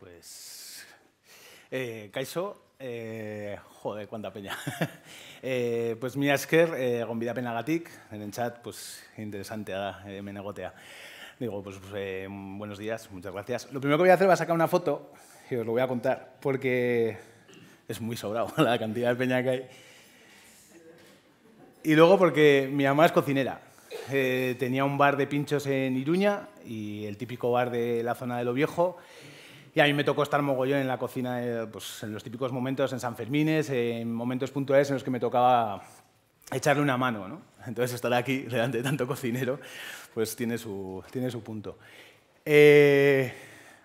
Pues, kaixo, joder, cuánta peña. Pues mila esker, gonbidapenagatik, enentzat, pues interesantea da, hemen egotea. Digo, pues buenos días, muchas gracias. Lo primero que voy a hacer va a sacar una foto, y os lo voy a contar, porque es muy sobrado la cantidad de peña que hay. Y luego porque mi mamá es cocinera. Tenía un bar de pinchos en Iruña, y el típico bar de la zona de Lo Viejo. Y a mí me tocó estar mogollón en la cocina, pues, en los típicos momentos, en San Fermines, en momentos puntuales en los que me tocaba echarle una mano, ¿no? Entonces, estar aquí delante de tanto cocinero, pues tiene su punto.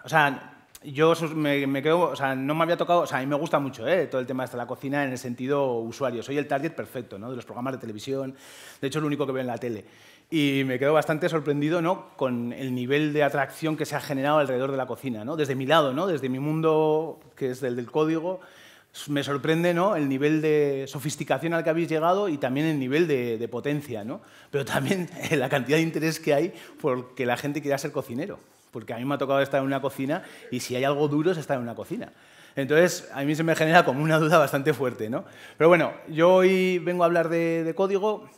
O sea, yo me quedo, o sea, no me había tocado, o sea, a mí me gusta mucho todo el tema de la cocina en el sentido usuario. Soy el target perfecto, ¿no? De los programas de televisión, de hecho, es lo único que veo en la tele. Y me quedo bastante sorprendido, ¿no?, con el nivel de atracción que se ha generado alrededor de la cocina, ¿no? Desde mi lado, ¿no?, desde mi mundo, que es el del código, me sorprende, ¿no?, el nivel de sofisticación al que habéis llegado y también el nivel de potencia, ¿no? Pero también la cantidad de interés que hay por que la gente quiera ser cocinero. Porque a mí me ha tocado estar en una cocina y si hay algo duro es estar en una cocina. Entonces, a mí se me genera como una duda bastante fuerte, ¿no? Pero bueno, yo hoy vengo a hablar de código.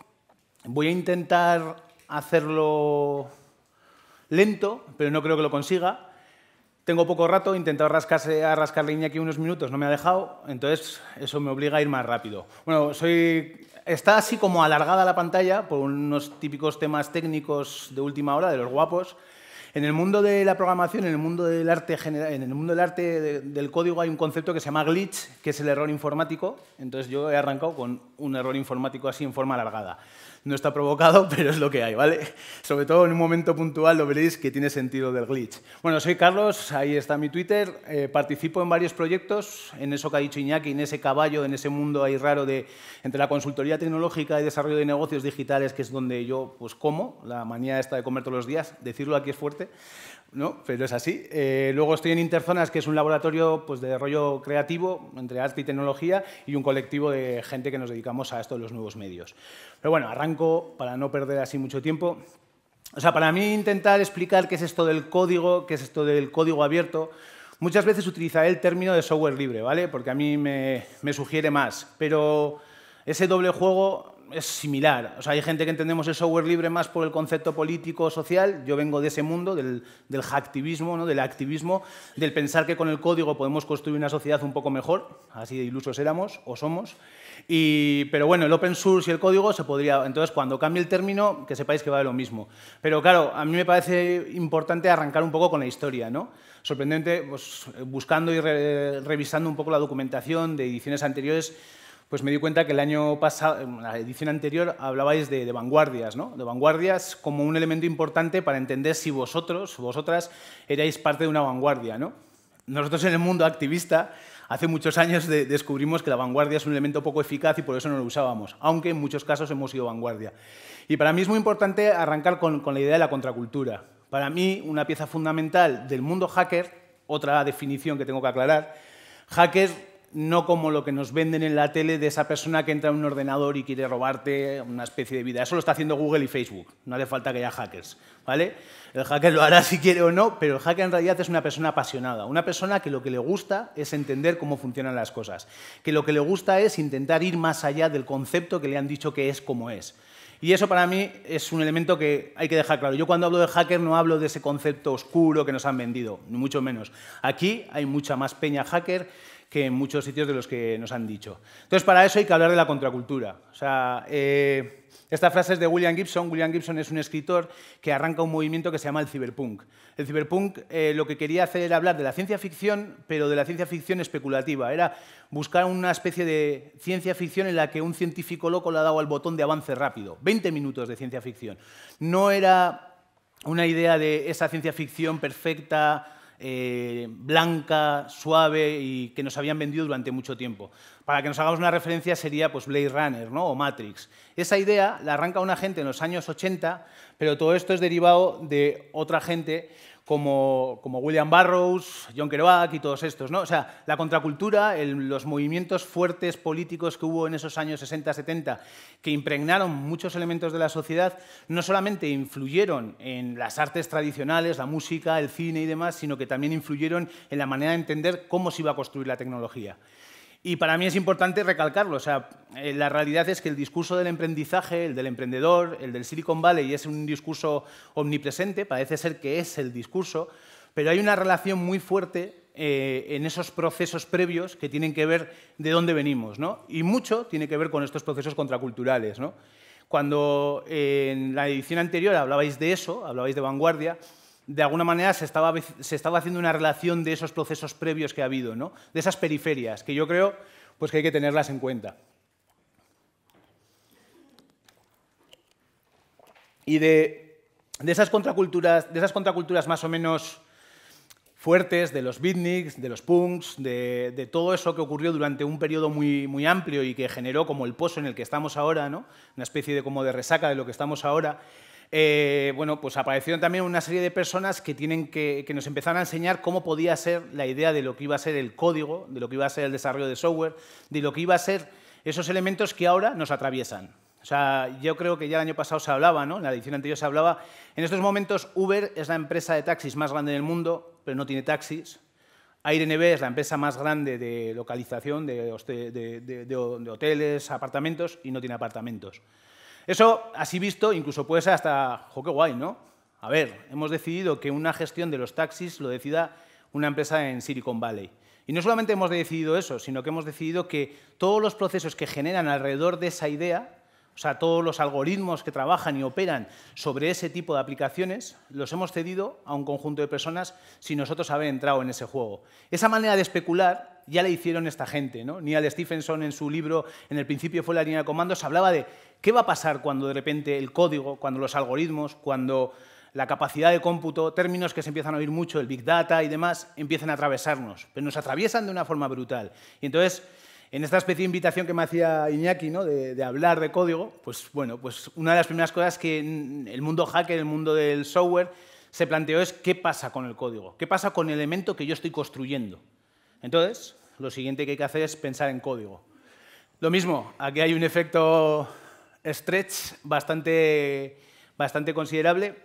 Voy a intentar hacerlo lento, pero no creo que lo consiga. Tengo poco rato, he intentado rascarle Iñaki unos minutos, no me ha dejado, entonces eso me obliga a ir más rápido. Bueno, está así como alargada la pantalla por unos típicos temas técnicos de última hora, de los guapos. En el mundo de la programación, en el mundo del arte del código hay un concepto que se llama glitch, que es el error informático. Entonces yo he arrancado con un error informático así en forma alargada. No está provocado, pero es lo que hay, ¿vale? Sobre todo en un momento puntual lo veréis que tiene sentido del glitch. Bueno, soy Carlos, ahí está mi Twitter. Participo en varios proyectos, en eso que ha dicho Iñaki, en ese caballo, en ese mundo ahí raro entre la consultoría tecnológica y desarrollo de negocios digitales, que es donde yo pues como, la manía esta de comer todos los días. Decirlo aquí es fuerte, ¿no? Pero es así. Luego estoy en Interzonas, que es un laboratorio pues, de desarrollo creativo entre arte y tecnología y un colectivo de gente que nos dedicamos a esto de los nuevos medios. Pero bueno, arranco para no perder así mucho tiempo. O sea, para mí intentar explicar qué es esto del código, qué es esto del código abierto, muchas veces utilizaré el término de software libre, ¿vale? Porque a mí me sugiere más, pero ese doble juego es similar. O sea, hay gente que entendemos el software libre más por el concepto político social. Yo vengo de ese mundo, del hacktivismo, ¿no?, del activismo, del pensar que con el código podemos construir una sociedad un poco mejor, así de ilusos éramos o somos. Pero bueno, el open source y el código se podría... Entonces, cuando cambie el término, que sepáis que va de lo mismo. Pero claro, a mí me parece importante arrancar un poco con la historia, ¿no? Sorprendente, pues, buscando y revisando un poco la documentación de ediciones anteriores, pues me di cuenta que el año pasado, en la edición anterior, hablabais de vanguardias, ¿no? De vanguardias como un elemento importante para entender si vosotras, erais parte de una vanguardia, ¿no? Nosotros en el mundo activista, hace muchos años descubrimos que la vanguardia es un elemento poco eficaz y por eso no lo usábamos, aunque en muchos casos hemos sido vanguardia. Y para mí es muy importante arrancar con la idea de la contracultura. Para mí, una pieza fundamental del mundo hacker, otra definición que tengo que aclarar, hacker no como lo que nos venden en la tele de esa persona que entra en un ordenador y quiere robarte una especie de vida. Eso lo está haciendo Google y Facebook. No hace falta que haya hackers, ¿vale? El hacker lo hará si quiere o no, pero el hacker en realidad es una persona apasionada. Una persona que lo que le gusta es entender cómo funcionan las cosas. Que lo que le gusta es intentar ir más allá del concepto que le han dicho que es como es. Y eso para mí es un elemento que hay que dejar claro. Yo cuando hablo de hacker no hablo de ese concepto oscuro que nos han vendido, ni mucho menos. Aquí hay mucha más peña hacker que en muchos sitios de los que nos han dicho. Entonces, para eso hay que hablar de la contracultura. O sea, esta frase es de William Gibson. William Gibson es un escritor que arranca un movimiento que se llama el ciberpunk. El ciberpunk lo que quería hacer era hablar de la ciencia ficción, pero de la ciencia ficción especulativa. Era buscar una especie de ciencia ficción en la que un científico loco le ha dado al botón de avance rápido. 20 minutos de ciencia ficción. No era una idea de esa ciencia ficción perfecta, blanca, suave y que nos habían vendido durante mucho tiempo. Para que nos hagamos una referencia sería pues, Blade Runner, ¿no?, o Matrix. Esa idea la arranca una gente en los años 80, pero todo esto es derivado de otra gente como William Burroughs, John Kerouac y todos estos, ¿no? O sea, la contracultura, los movimientos fuertes políticos que hubo en esos años 60-70 que impregnaron muchos elementos de la sociedad, no solamente influyeron en las artes tradicionales, la música, el cine y demás, sino que también influyeron en la manera de entender cómo se iba a construir la tecnología. Y para mí es importante recalcarlo, o sea, la realidad es que el discurso del emprendizaje, el del emprendedor, el del Silicon Valley es un discurso omnipresente, parece ser que es el discurso, pero hay una relación muy fuerte en esos procesos previos que tienen que ver de dónde venimos, ¿no? Y mucho tiene que ver con estos procesos contraculturales, ¿no? Cuando en la edición anterior hablabais de eso, hablabais de vanguardia, de alguna manera se estaba haciendo una relación de esos procesos previos que ha habido, ¿no? De esas periferias, que yo creo pues, que hay que tenerlas en cuenta. Y de esas contraculturas más o menos fuertes, de los beatniks, de los punks, de todo eso que ocurrió durante un periodo muy amplio y que generó como el pozo en el que estamos ahora, ¿no? Una especie de, como de resaca de lo que estamos ahora. Bueno, pues aparecieron también una serie de personas que nos empezaron a enseñar cómo podía ser la idea de lo que iba a ser el código, de lo que iba a ser el desarrollo de software, de lo que iba a ser esos elementos que ahora nos atraviesan. O sea, yo creo que ya el año pasado se hablaba, ¿no? En la edición anterior se hablaba. En estos momentos, Uber es la empresa de taxis más grande del mundo, pero no tiene taxis. Airbnb es la empresa más grande de localización de hoteles, apartamentos, y no tiene apartamentos. Eso, así visto, incluso puede ser hasta, ¡jo, qué guay!, ¿no? A ver, hemos decidido que una gestión de los taxis lo decida una empresa en Silicon Valley. Y no solamente hemos decidido eso, sino que hemos decidido que todos los procesos que generan alrededor de esa idea, o sea, todos los algoritmos que trabajan y operan sobre ese tipo de aplicaciones, los hemos cedido a un conjunto de personas sin nosotros haber entrado en ese juego. Esa manera de especular ya la hicieron esta gente, ¿no? Neal Stephenson, en su libro En el principio fue la línea de comandos, hablaba de qué va a pasar cuando de repente el código, cuando los algoritmos, cuando la capacidad de cómputo, términos que se empiezan a oír mucho, el Big Data y demás, empiezan a atravesarnos, pero nos atraviesan de una forma brutal. Y entonces, en esta especie de invitación que me hacía Iñaki, ¿no? de hablar de código, pues bueno, pues una de las primeras cosas que el mundo hacker, el mundo del software, se planteó es qué pasa con el código, qué pasa con el elemento que yo estoy construyendo. Entonces, lo siguiente que hay que hacer es pensar en código. Lo mismo, aquí hay un efecto stretch bastante considerable.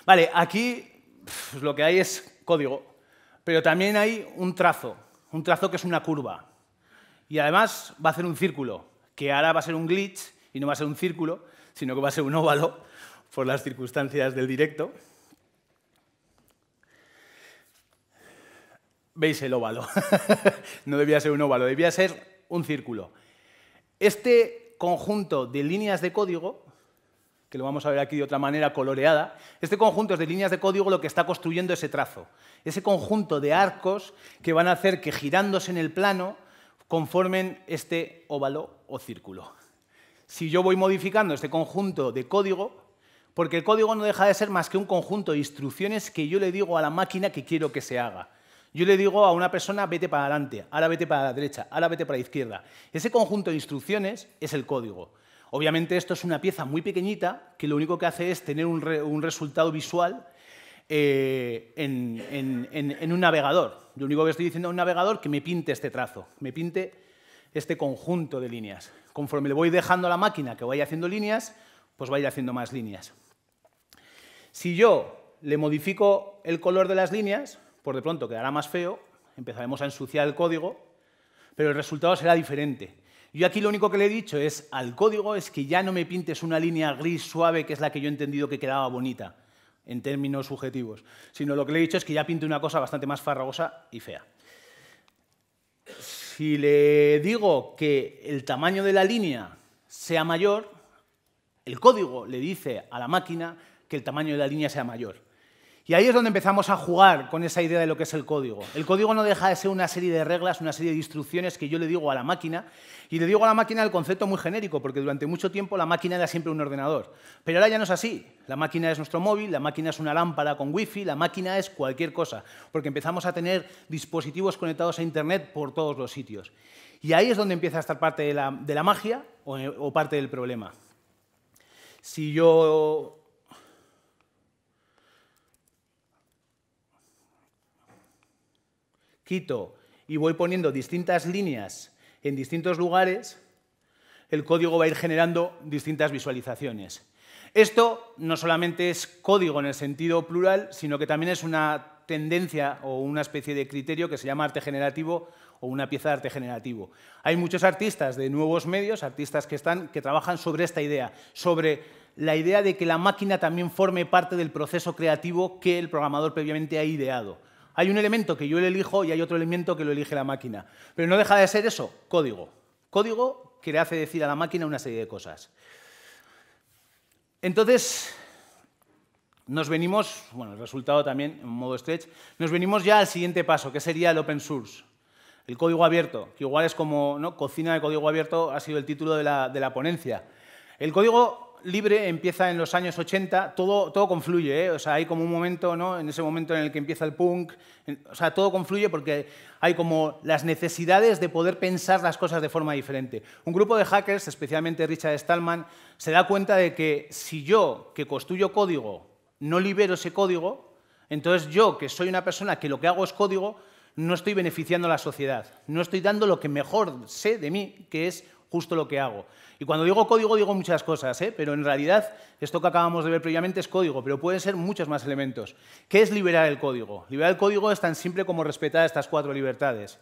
Vale, aquí pues, lo que hay es código, pero también hay un trazo que es una curva. Y además va a hacer un círculo, que ahora va a ser un glitch y no va a ser un círculo, sino que va a ser un óvalo por las circunstancias del directo. ¿Veis el óvalo? No debía ser un óvalo, debía ser un círculo. Este conjunto de líneas de código, que lo vamos a ver aquí de otra manera coloreada, este conjunto de líneas de código lo que está construyendo ese trazo, ese conjunto de arcos que van a hacer que girándose en el plano conformen este óvalo o círculo. Si yo voy modificando este conjunto de código, porque el código no deja de ser más que un conjunto de instrucciones que yo le digo a la máquina que quiero que se haga. Yo le digo a una persona, vete para adelante, ahora vete para la derecha, ahora vete para la izquierda. Ese conjunto de instrucciones es el código. Obviamente esto es una pieza muy pequeñita que lo único que hace es tener un resultado visual en un navegador. Lo único que estoy diciendo a un navegador que me pinte este trazo, me pinte este conjunto de líneas. Conforme le voy dejando a la máquina que vaya haciendo líneas, pues va a ir haciendo más líneas. Si yo le modifico el color de las líneas, por de pronto quedará más feo, empezaremos a ensuciar el código, pero el resultado será diferente. Yo aquí lo único que le he dicho es al código es que ya no me pintes una línea gris suave, que es la que yo he entendido que quedaba bonita, en términos subjetivos, sino lo que le he dicho es que ya pinte una cosa bastante más farragosa y fea. Si le digo que el tamaño de la línea sea mayor, el código le dice a la máquina que el tamaño de la línea sea mayor. Y ahí es donde empezamos a jugar con esa idea de lo que es el código. El código no deja de ser una serie de reglas, una serie de instrucciones que yo le digo a la máquina, y le digo a la máquina el concepto muy genérico, porque durante mucho tiempo la máquina era siempre un ordenador. Pero ahora ya no es así. La máquina es nuestro móvil, la máquina es una lámpara con wifi, la máquina es cualquier cosa, porque empezamos a tener dispositivos conectados a Internet por todos los sitios. Y ahí es donde empieza a estar parte de la magia o parte del problema. Si yo quito y voy poniendo distintas líneas en distintos lugares, el código va a ir generando distintas visualizaciones. Esto no solamente es código en el sentido plural, sino que también es una tendencia o una especie de criterio que se llama arte generativo o una pieza de arte generativo. Hay muchos artistas de nuevos medios, artistas que trabajan sobre esta idea, sobre la idea de que la máquina también forme parte del proceso creativo que el programador previamente ha ideado. Hay un elemento que yo le elijo y hay otro elemento que lo elige la máquina. Pero no deja de ser eso, código. Código que le hace decir a la máquina una serie de cosas. Entonces, nos venimos, bueno, el resultado también en modo stretch, nos venimos ya al siguiente paso, que sería el open source. El código abierto, que igual es como, ¿no? Cocina de código abierto ha sido el título de la ponencia. El código libre empieza en los años 80, todo confluye, ¿eh? O sea, hay como un momento, ¿no? En ese momento en el que empieza el punk, o sea, todo confluye porque hay como las necesidades de poder pensar las cosas de forma diferente. Un grupo de hackers, especialmente Richard Stallman, se da cuenta de que si yo, que construyo código, no libero ese código, entonces yo, que soy una persona que lo que hago es código, no estoy beneficiando a la sociedad, no estoy dando lo que mejor sé de mí, que es justo lo que hago. Y cuando digo código, digo muchas cosas, ¿eh? Pero en realidad esto que acabamos de ver previamente es código, pero pueden ser muchos más elementos. ¿Qué es liberar el código? Liberar el código es tan simple como respetar estas 4 libertades.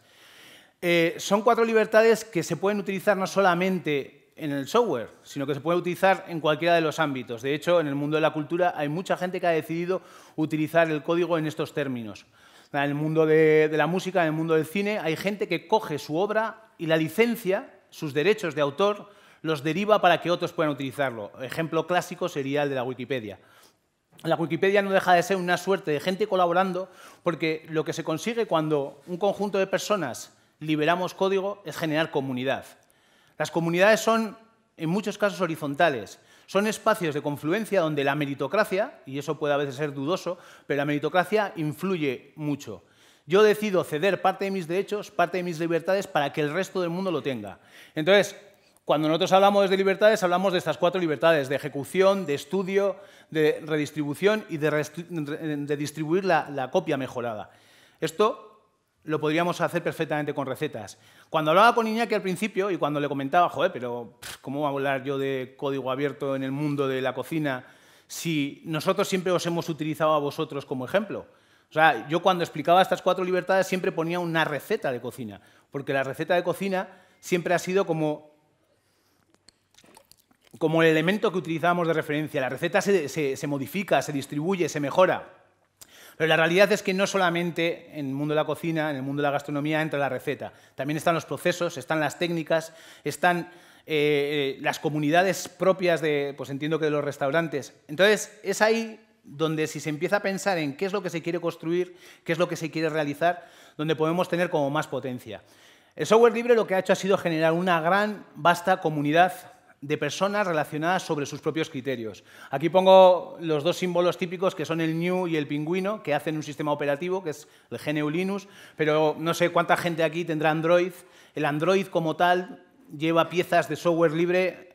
Son 4 libertades que se pueden utilizar no solamente en el software, sino que se pueden utilizar en cualquiera de los ámbitos. De hecho, en el mundo de la cultura hay mucha gente que ha decidido utilizar el código en estos términos. En el mundo de la música, en el mundo del cine, hay gente que coge su obra y la licencia, sus derechos de autor, los deriva para que otros puedan utilizarlo. Ejemplo clásico sería el de la Wikipedia. La Wikipedia no deja de ser una suerte de gente colaborando, porque lo que se consigue cuando un conjunto de personas liberamos código es generar comunidad. Las comunidades son, en muchos casos, horizontales. Son espacios de confluencia donde la meritocracia, y eso puede a veces ser dudoso, pero la meritocracia influye mucho. Yo decido ceder parte de mis derechos, parte de mis libertades, para que el resto del mundo lo tenga. Entonces, cuando nosotros hablamos de libertades, hablamos de estas 4 libertades, de ejecución, de estudio, de redistribución y de distribuir la copia mejorada. Esto lo podríamos hacer perfectamente con recetas. Cuando hablaba con Iñaki al principio y cuando le comentaba, joder, pero ¿cómo voy a hablar yo de código abierto en el mundo de la cocina si nosotros siempre os hemos utilizado a vosotros como ejemplo? O sea, yo cuando explicaba estas 4 libertades siempre ponía una receta de cocina, porque la receta de cocina siempre ha sido como el elemento que utilizábamos de referencia. La receta se modifica, se distribuye, se mejora. Pero la realidad es que no solamente en el mundo de la cocina, en el mundo de la gastronomía entra la receta. También están los procesos, están las técnicas, están las comunidades propias de, pues entiendo que de los restaurantes. Entonces, es ahí donde si se empieza a pensar en qué es lo que se quiere construir, qué es lo que se quiere realizar, donde podemos tener como más potencia. El software libre lo que ha hecho ha sido generar una gran, vasta comunidad de personas relacionadas sobre sus propios criterios. Aquí pongo los 2 símbolos típicos que son el GNU y el pingüino, que hacen un sistema operativo, que es el GNU Linux, pero no sé cuánta gente aquí tendrá Android. El Android como tal lleva piezas de software libre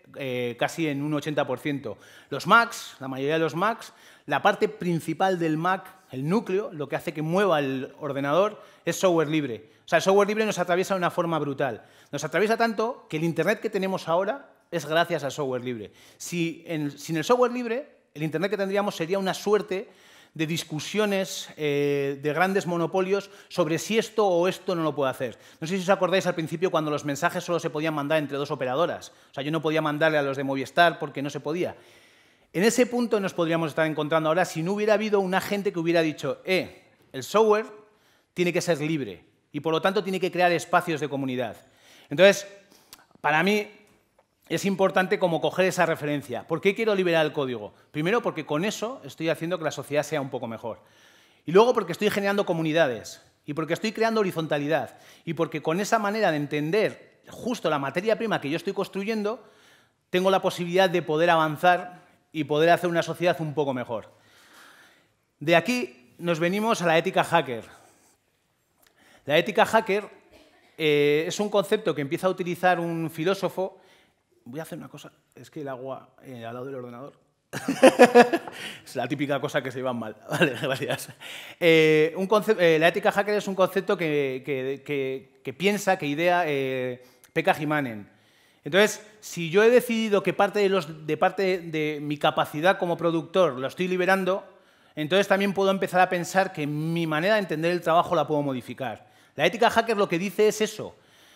casi en un 80%. Los Macs, la mayoría de los Macs, la parte principal del Mac, el núcleo, lo que hace que mueva el ordenador, es software libre. O sea, el software libre nos atraviesa de una forma brutal. Nos atraviesa tanto que el Internet que tenemos ahora es gracias al software libre. Sin el software libre, el Internet que tendríamos sería una suerte de discusiones de grandes monopolios sobre si esto o esto no lo puede hacer. No sé si os acordáis al principio cuando los mensajes solo se podían mandar entre 2 operadoras. O sea, yo no podía mandarle a los de Movistar porque no se podía. En ese punto nos podríamos estar encontrando ahora si no hubiera habido un agente que hubiera dicho el software tiene que ser libre y por lo tanto tiene que crear espacios de comunidad. Entonces, para mí es importante como coger esa referencia. ¿Por qué quiero liberar el código? Primero, porque con eso estoy haciendo que la sociedad sea un poco mejor. Y luego, porque estoy generando comunidades. Y porque estoy creando horizontalidad. Y porque con esa manera de entender justo la materia prima que yo estoy construyendo, tengo la posibilidad de poder avanzar y poder hacer una sociedad un poco mejor. De aquí nos venimos a la ética hacker. La ética hacker es un concepto que empieza a utilizar un filósofo. Voy a hacer una cosa, es que el agua al lado del ordenador Es la típica cosa que se llevan mal. Vale, gracias. La ética hacker es un concepto que piensa, que idea Pekka Himanen. Entonces, si yo he decidido que parte de mi capacidad como productor lo estoy liberando, entonces también puedo empezar a pensar que mi manera de entender el trabajo la puedo modificar. La ética hacker lo que dice es eso.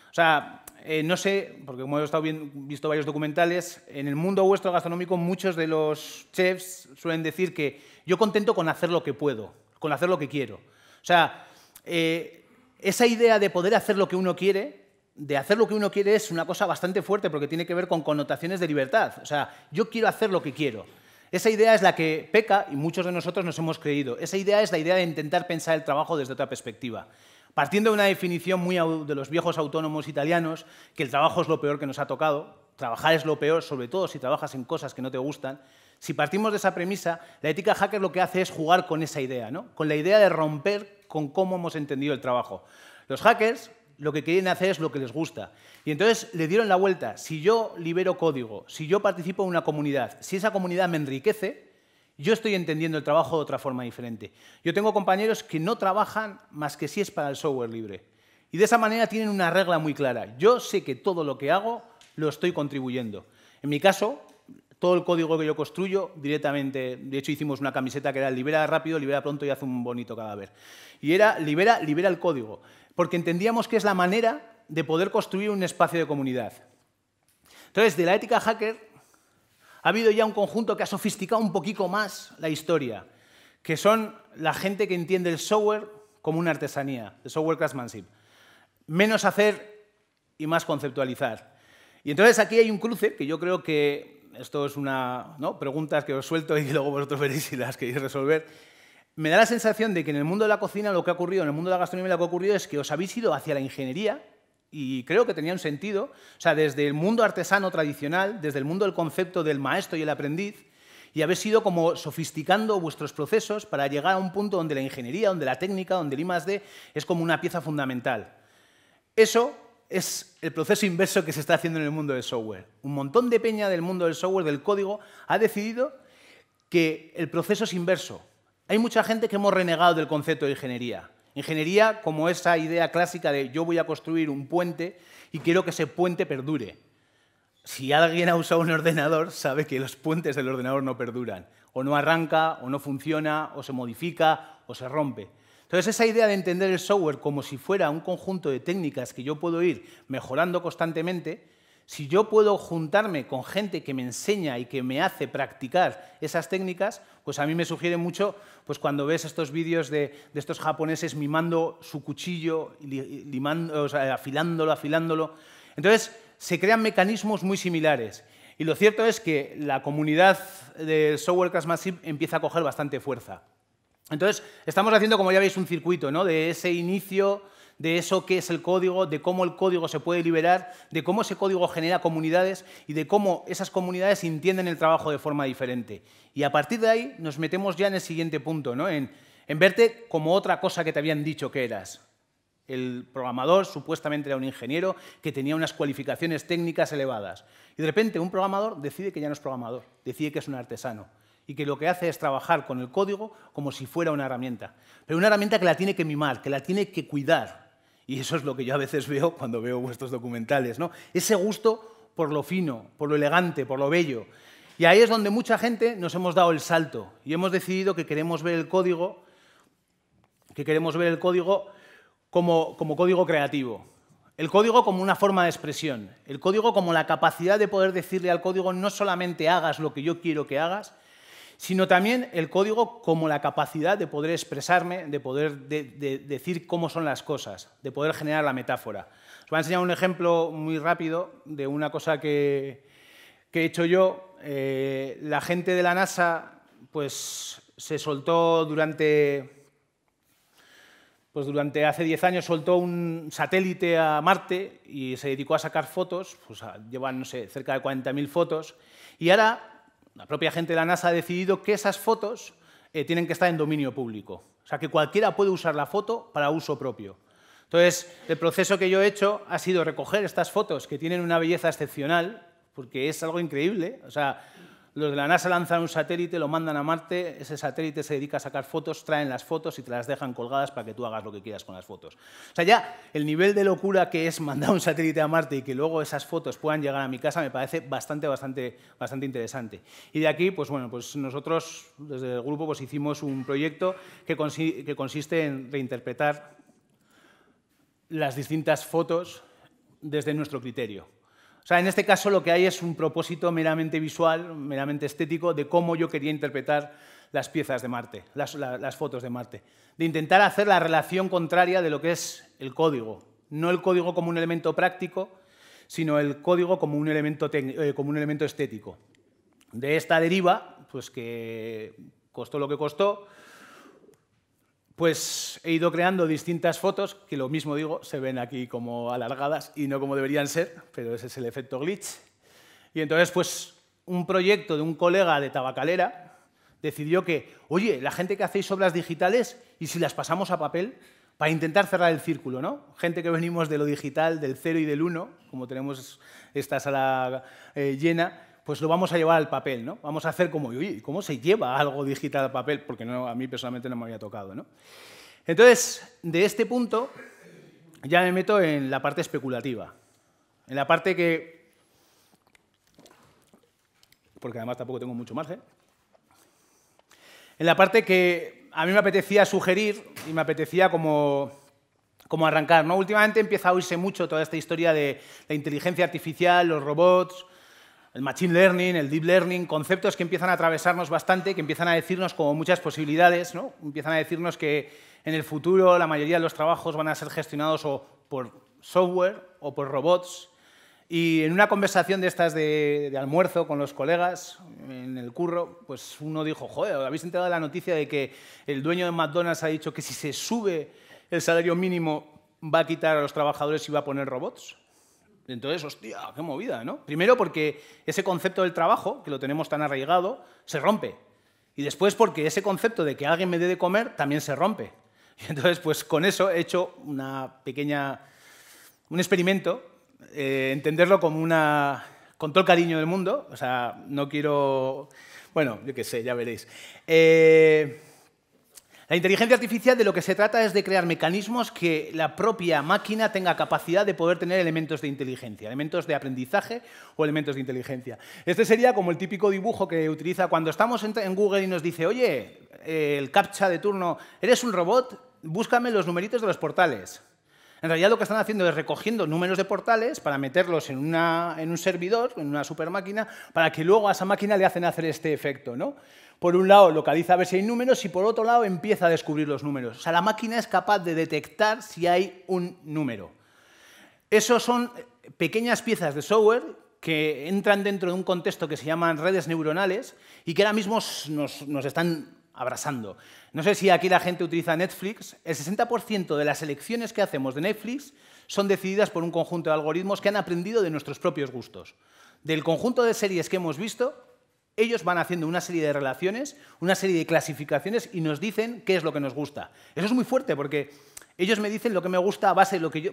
O sea, no sé, porque como he visto varios documentales, en el mundo vuestro gastronómico muchos de los chefs suelen decir que yo contento con hacer lo que puedo, con hacer lo que quiero. O sea, esa idea de poder hacer lo que uno quiere, es una cosa bastante fuerte porque tiene que ver con connotaciones de libertad. O sea, yo quiero hacer lo que quiero. Esa idea es la que Pekka y muchos de nosotros nos hemos creído. Esa idea es la idea de intentar pensar el trabajo desde otra perspectiva. Partiendo de una definición muy de los viejos autónomos italianos, que el trabajo es lo peor que nos ha tocado, trabajar es lo peor, sobre todo si trabajas en cosas que no te gustan. Si partimos de esa premisa, la ética hacker lo que hace es jugar con esa idea, ¿no? Con la idea de romper con cómo hemos entendido el trabajo. Los hackers lo que quieren hacer es lo que les gusta. Y entonces le dieron la vuelta. Si yo libero código, si yo participo en una comunidad, si esa comunidad me enriquece, yo estoy entendiendo el trabajo de otra forma diferente. Yo tengo compañeros que no trabajan más que si es para el software libre. Y de esa manera tienen una regla muy clara. Yo sé que todo lo que hago lo estoy contribuyendo. En mi caso, todo el código que yo construyo directamente, de hecho hicimos una camiseta que era libera rápido, libera pronto y hace un bonito cadáver. Y era libera el código, porque entendíamos que es la manera de poder construir un espacio de comunidad. Entonces, de la ética hacker ha habido ya un conjunto que ha sofisticado un poquito más la historia, que son la gente que entiende el software como una artesanía, el software craftsmanship. Menos hacer y más conceptualizar. Y entonces aquí hay un cruce que yo creo que, esto es preguntas que os suelto y luego vosotros veréis si las queréis resolver. Me da la sensación de que en el mundo de la cocina lo que ha ocurrido, en el mundo de la gastronomía lo que ha ocurrido es que os habéis ido hacia la ingeniería. Y creo que tenía un sentido, o sea, desde el mundo artesano tradicional, desde el mundo del concepto del maestro y el aprendiz, y habéis ido como sofisticando vuestros procesos para llegar a un punto donde la ingeniería, donde la técnica, donde el I+D es como una pieza fundamental. Eso es el proceso inverso que se está haciendo en el mundo del software. Un montón de peña del mundo del software, del código, ha decidido que el proceso es inverso. Hay mucha gente que hemos renegado del concepto de ingeniería. Ingeniería como esa idea clásica de yo voy a construir un puente y quiero que ese puente perdure. Si alguien ha usado un ordenador, sabe que los puentes del ordenador no perduran. O no arranca, o no funciona, o se modifica, o se rompe. Entonces, esa idea de entender el software como si fuera un conjunto de técnicas que yo puedo ir mejorando constantemente, si yo puedo juntarme con gente que me enseña y que me hace practicar esas técnicas, pues a mí me sugiere mucho pues cuando ves estos vídeos de estos japoneses mimando su cuchillo, o sea, afilándolo. Entonces, se crean mecanismos muy similares. Y lo cierto es que la comunidad del software craftsmanship empieza a coger bastante fuerza. Entonces, estamos haciendo, como ya veis, un circuito, ¿no? De ese inicio, de eso que es el código, de cómo el código se puede liberar, de cómo ese código genera comunidades y de cómo esas comunidades entienden el trabajo de forma diferente. Y a partir de ahí nos metemos ya en el siguiente punto, ¿no? En verte como otra cosa que te habían dicho que eras. El programador supuestamente era un ingeniero que tenía unas cualificaciones técnicas elevadas. Y de repente un programador decide que ya no es programador, decide que es un artesano. Y que lo que hace es trabajar con el código como si fuera una herramienta. Pero una herramienta que la tiene que mimar, que la tiene que cuidar. Y eso es lo que yo a veces veo cuando veo vuestros documentales, ¿no? Ese gusto por lo fino, por lo elegante, por lo bello. Y ahí es donde mucha gente nos hemos dado el salto y hemos decidido que queremos ver el código, como código creativo. El código como una forma de expresión. El código como la capacidad de poder decirle al código no solamente hagas lo que yo quiero que hagas, sino también el código como la capacidad de poder expresarme, de poder decir cómo son las cosas, de poder generar la metáfora. Os voy a enseñar un ejemplo muy rápido de una cosa que he hecho yo. La gente de la NASA pues, se soltó durante hace 10 años, soltó un satélite a Marte y se dedicó a sacar fotos, pues llevan, no sé, cerca de 40.000 fotos, y ahora la propia gente de la NASA ha decidido que esas fotos tienen que estar en dominio público. O sea, que cualquiera puede usar la foto para uso propio. Entonces, el proceso que yo he hecho ha sido recoger estas fotos que tienen una belleza excepcional, porque es algo increíble. O sea, Los de la NASA lanzan un satélite, lo mandan a Marte, ese satélite se dedica a sacar fotos, traen las fotos y te las dejan colgadas para que tú hagas lo que quieras con las fotos. O sea, ya el nivel de locura que es mandar un satélite a Marte y que luego esas fotos puedan llegar a mi casa me parece bastante interesante. Y de aquí, pues bueno, pues nosotros desde el grupo pues hicimos un proyecto que consiste en reinterpretar las distintas fotos desde nuestro criterio. O sea, en este caso lo que hay es un propósito meramente visual, meramente estético, de cómo yo quería interpretar las piezas de Marte, las fotos de Marte. De intentar hacer la relación contraria de lo que es el código. No el código como un elemento práctico, sino el código como un elemento estético. De esta deriva, pues que costó lo que costó, pues he ido creando distintas fotos, que lo mismo digo, se ven aquí como alargadas y no como deberían ser, pero ese es el efecto glitch. Y entonces, pues, un proyecto de un colega de Tabacalera decidió que, oye, la gente que hacéis obras digitales, ¿y si las pasamos a papel? Para intentar cerrar el círculo, ¿no? Gente que venimos de lo digital, del 0 y del 1, como tenemos esta sala llena, pues lo vamos a llevar al papel, ¿no? Vamos a hacer como, oye, ¿cómo se lleva algo digital al papel? Porque no, a mí personalmente no me había tocado, ¿no? Entonces, de este punto, ya me meto en la parte especulativa. En la parte que... Porque además tampoco tengo mucho margen. En la parte que a mí me apetecía sugerir y me apetecía como arrancar, ¿no? Últimamente empieza a oírse mucho toda esta historia de la inteligencia artificial, los robots, el machine learning, el deep learning, conceptos que empiezan a atravesarnos bastante, que empiezan a decirnos como muchas posibilidades, ¿no? Empiezan a decirnos que en el futuro la mayoría de los trabajos van a ser gestionados o por software o por robots. Y en una conversación de estas de almuerzo con los colegas en el curro, pues uno dijo, joder, ¿habéis enterado de la noticia de que el dueño de McDonald's ha dicho que si se sube el salario mínimo va a quitar a los trabajadores y va a poner robots? Entonces, hostia, qué movida, ¿no? Primero porque ese concepto del trabajo, que lo tenemos tan arraigado, se rompe. Y después porque ese concepto de que alguien me dé de comer también se rompe. Y entonces, pues con eso he hecho un experimento, entenderlo como con todo el cariño del mundo. O sea, no quiero... Bueno, yo qué sé, ya veréis. La inteligencia artificial de lo que se trata es de crear mecanismos que la propia máquina tenga capacidad de poder tener elementos de inteligencia, elementos de aprendizaje o elementos de inteligencia. Este sería como el típico dibujo que utiliza cuando estamos en Google y nos dice, oye, el captcha de turno, ¿eres un robot? Búscame los numeritos de los portales. En realidad lo que están haciendo es recogiendo números de portales para meterlos en un servidor, en una supermáquina, para que luego a esa máquina le hacen hacer este efecto, ¿no? Por un lado localiza a ver si hay números y por otro lado empieza a descubrir los números. O sea, la máquina es capaz de detectar si hay un número. Esos son pequeñas piezas de software que entran dentro de un contexto que se llaman redes neuronales y que ahora mismo nos están abrasando. No sé si aquí la gente utiliza Netflix. El 60% de las elecciones que hacemos de Netflix son decididas por un conjunto de algoritmos que han aprendido de nuestros propios gustos. Del conjunto de series que hemos visto, ellos van haciendo una serie de relaciones, una serie de clasificaciones y nos dicen qué es lo que nos gusta. Eso es muy fuerte porque ellos me dicen lo que me gusta a base de lo que yo...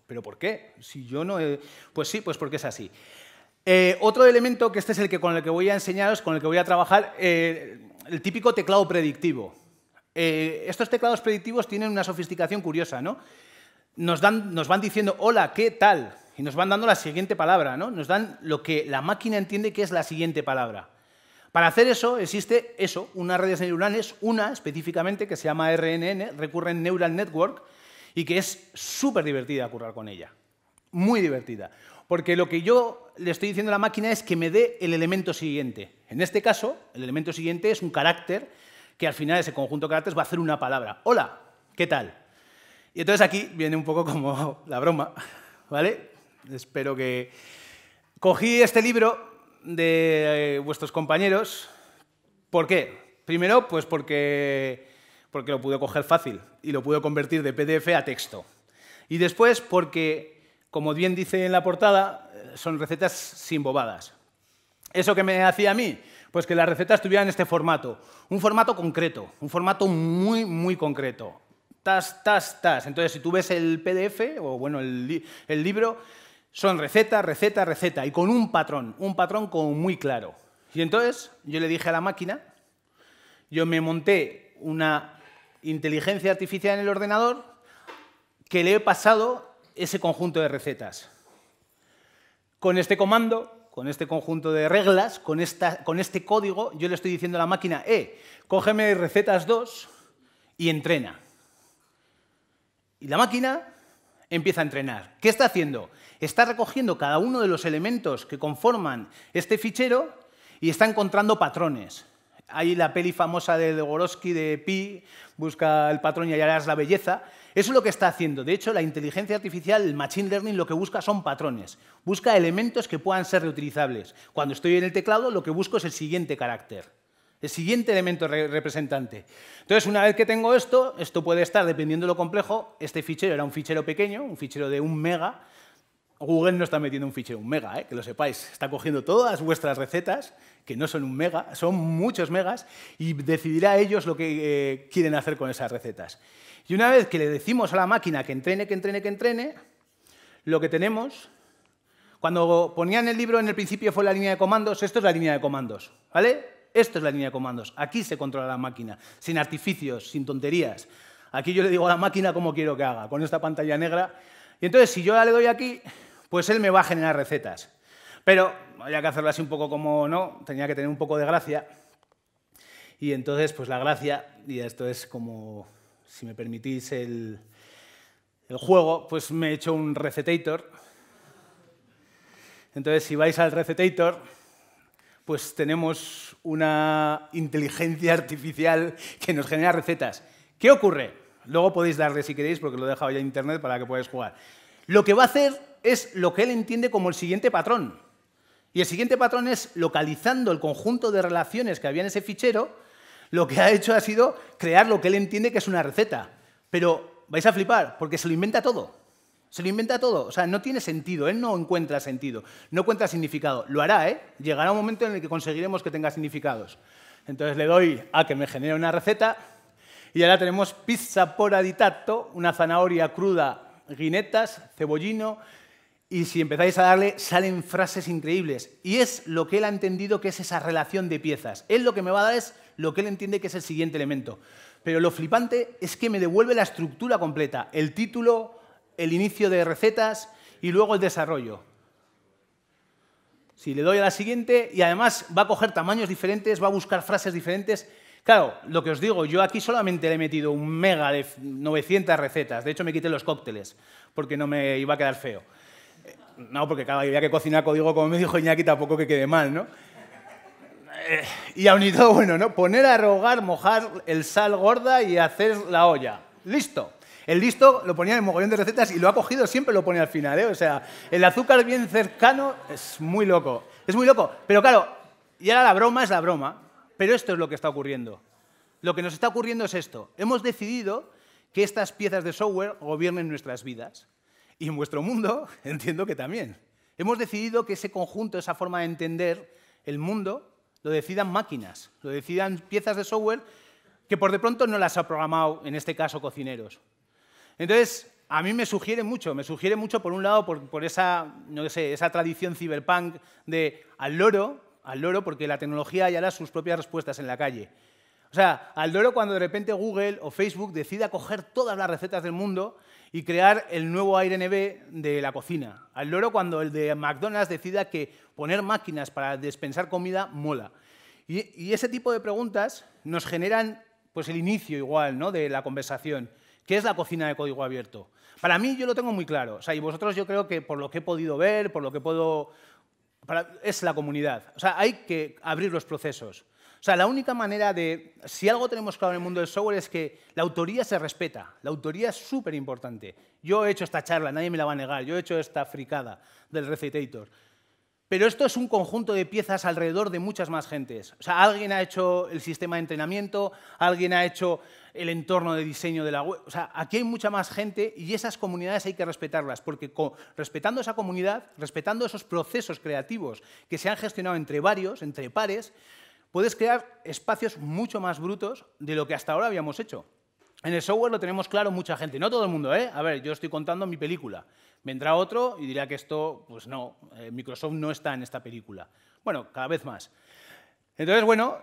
¿Pero por qué? Si yo no... Pues sí, pues porque es así. Otro elemento, que este es con el que voy a enseñaros, con el que voy a trabajar, el típico teclado predictivo. Estos teclados predictivos tienen una sofisticación curiosa, ¿no? Nos van diciendo, hola, ¿qué tal? Y nos van dando la siguiente palabra, ¿no? Nos dan lo que la máquina entiende que es la siguiente palabra. Para hacer eso, existe unas redes neuronales, una específicamente que se llama RNN, Recurrent Neural Network, y que es súper divertida currar con ella. Muy divertida. Porque lo que yo le estoy diciendo a la máquina es que me dé el elemento siguiente. En este caso, el elemento siguiente es un carácter que al final ese conjunto de caracteres va a hacer una palabra. Hola, ¿qué tal? Y entonces aquí viene un poco como la broma, ¿vale? Espero que... Cogí este libro de vuestros compañeros. ¿Por qué? Primero, pues porque lo pude coger fácil y lo pude convertir de PDF a texto. Y después porque, como bien dice en la portada, son recetas sin bobadas. ¿Eso qué me hacía a mí? Pues que las recetas tuvieran este formato. Un formato concreto, un formato muy, muy concreto. Tas, tas, tas. Entonces, si tú ves el PDF, o bueno, el libro, son receta, receta, receta, y con un patrón como muy claro. Y entonces yo le dije a la máquina, yo me monté una inteligencia artificial en el ordenador que le he pasado ese conjunto de recetas. Con este comando, con este conjunto de reglas, con este código, yo le estoy diciendo a la máquina, cógeme recetas 2 y entrena. Y la máquina empieza a entrenar. ¿Qué está haciendo? Está recogiendo cada uno de los elementos que conforman este fichero y está encontrando patrones. Hay la peli famosa de Dvořáček de Pi, busca el patrón y hallarás la belleza. Eso es lo que está haciendo. De hecho, la inteligencia artificial, el machine learning, lo que busca son patrones. Busca elementos que puedan ser reutilizables. Cuando estoy en el teclado, lo que busco es el siguiente carácter, el siguiente elemento representante. Entonces, una vez que tengo esto puede estar, dependiendo de lo complejo, este fichero era un fichero pequeño, un fichero de 1 mega. Google no está metiendo un fichero 1 mega, que lo sepáis. Está cogiendo todas vuestras recetas, que no son 1 mega, son muchos megas, y decidirá ellos lo que quieren hacer con esas recetas. Y una vez que le decimos a la máquina que entrene, lo que tenemos, cuando ponían el libro en el principio fue la línea de comandos, esto es la línea de comandos, ¿vale? Esto es la línea de comandos. Aquí se controla la máquina, sin artificios, sin tonterías. Aquí yo le digo a la máquina cómo quiero que haga, con esta pantalla negra. Y entonces, si yo le doy aquí, pues él me va a generar recetas. Pero había que hacerlo así un poco como no, tenía que tener un poco de gracia. Y entonces, pues la gracia, y esto es como, si me permitís el juego, pues me he hecho un recetator. Entonces, si vais al recetator, pues tenemos una inteligencia artificial que nos genera recetas. ¿Qué ocurre? Luego podéis darle si queréis, porque lo he dejado ya en internet para que podáis jugar. Lo que va a hacer es lo que él entiende como el siguiente patrón. Y el siguiente patrón es, localizando el conjunto de relaciones que había en ese fichero, lo que ha hecho ha sido crear lo que él entiende que es una receta. Pero vais a flipar, porque se lo inventa todo. Se lo inventa todo. O sea, no tiene sentido. Él no encuentra sentido, no encuentra significado. Lo hará, ¿eh? Llegará un momento en el que conseguiremos que tenga significados. Entonces le doy a que me genere una receta y ahora tenemos pizza pora di tatto, una zanahoria cruda, guinetas, cebollino, y si empezáis a darle, salen frases increíbles. Y es lo que él ha entendido que es esa relación de piezas. Él lo que me va a dar es lo que él entiende que es el siguiente elemento. Pero lo flipante es que me devuelve la estructura completa, el título, el inicio de recetas y luego el desarrollo. Si le doy a la siguiente, y además va a coger tamaños diferentes, va a buscar frases diferentes. Claro, lo que os digo, yo aquí solamente le he metido 1 mega de 900 recetas. De hecho, me quité los cócteles, porque no me iba a quedar feo. No, porque cada día que cocinar código, como me dijo Iñaki, tampoco que quede mal, ¿no? Y aún y todo, bueno, ¿no? Poner a rehogar, mojar el sal gorda y hacer la olla. ¡Listo! El listo lo ponía en mogollón de recetas y lo ha cogido, siempre lo pone al final, ¿eh? O sea, el azúcar bien cercano es muy loco. Es muy loco. Pero claro, y ahora la broma es la broma. Pero esto es lo que está ocurriendo. Lo que nos está ocurriendo es esto. Hemos decidido que estas piezas de software gobiernen nuestras vidas. Y en vuestro mundo, entiendo que también. Hemos decidido que ese conjunto, esa forma de entender el mundo, lo decidan máquinas, lo decidan piezas de software que por de pronto no las ha programado, en este caso, cocineros. Entonces, a mí me sugiere mucho por un lado, por esa, no sé, esa tradición cyberpunk de al loro, porque la tecnología ya da sus propias respuestas en la calle. O sea, al loro cuando de repente Google o Facebook decida coger todas las recetas del mundo y crear el nuevo ARNB de la cocina. Al loro cuando el de McDonald's decida que poner máquinas para despensar comida mola. Y ese tipo de preguntas nos generan pues, el inicio igual, ¿no? de la conversación. ¿Qué es la cocina de código abierto? Para mí yo lo tengo muy claro. O sea, y vosotros yo creo que por lo que he podido ver, por lo que puedo... es la comunidad. O sea, hay que abrir los procesos. O sea, la única manera de... Si algo tenemos claro en el mundo del software es que la autoría se respeta. La autoría es súper importante. Yo he hecho esta charla, nadie me la va a negar. Yo he hecho esta fricada del recetator. Pero esto es un conjunto de piezas alrededor de muchas más gentes. O sea, alguien ha hecho el sistema de entrenamiento, alguien ha hecho el entorno de diseño de la web. O sea, aquí hay mucha más gente y esas comunidades hay que respetarlas, porque respetando esa comunidad, respetando esos procesos creativos que se han gestionado entre varios, entre pares, puedes crear espacios mucho más brutos de lo que hasta ahora habíamos hecho. En el software lo tenemos claro mucha gente, no todo el mundo, ¿eh? A ver, yo estoy contando mi película. Vendrá otro y dirá que esto, pues no, Microsoft no está en esta película. Bueno, cada vez más. Entonces, bueno,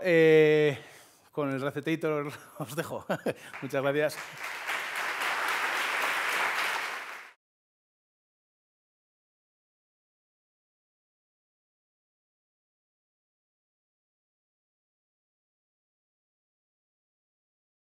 con el Recetator os dejo. Muchas gracias.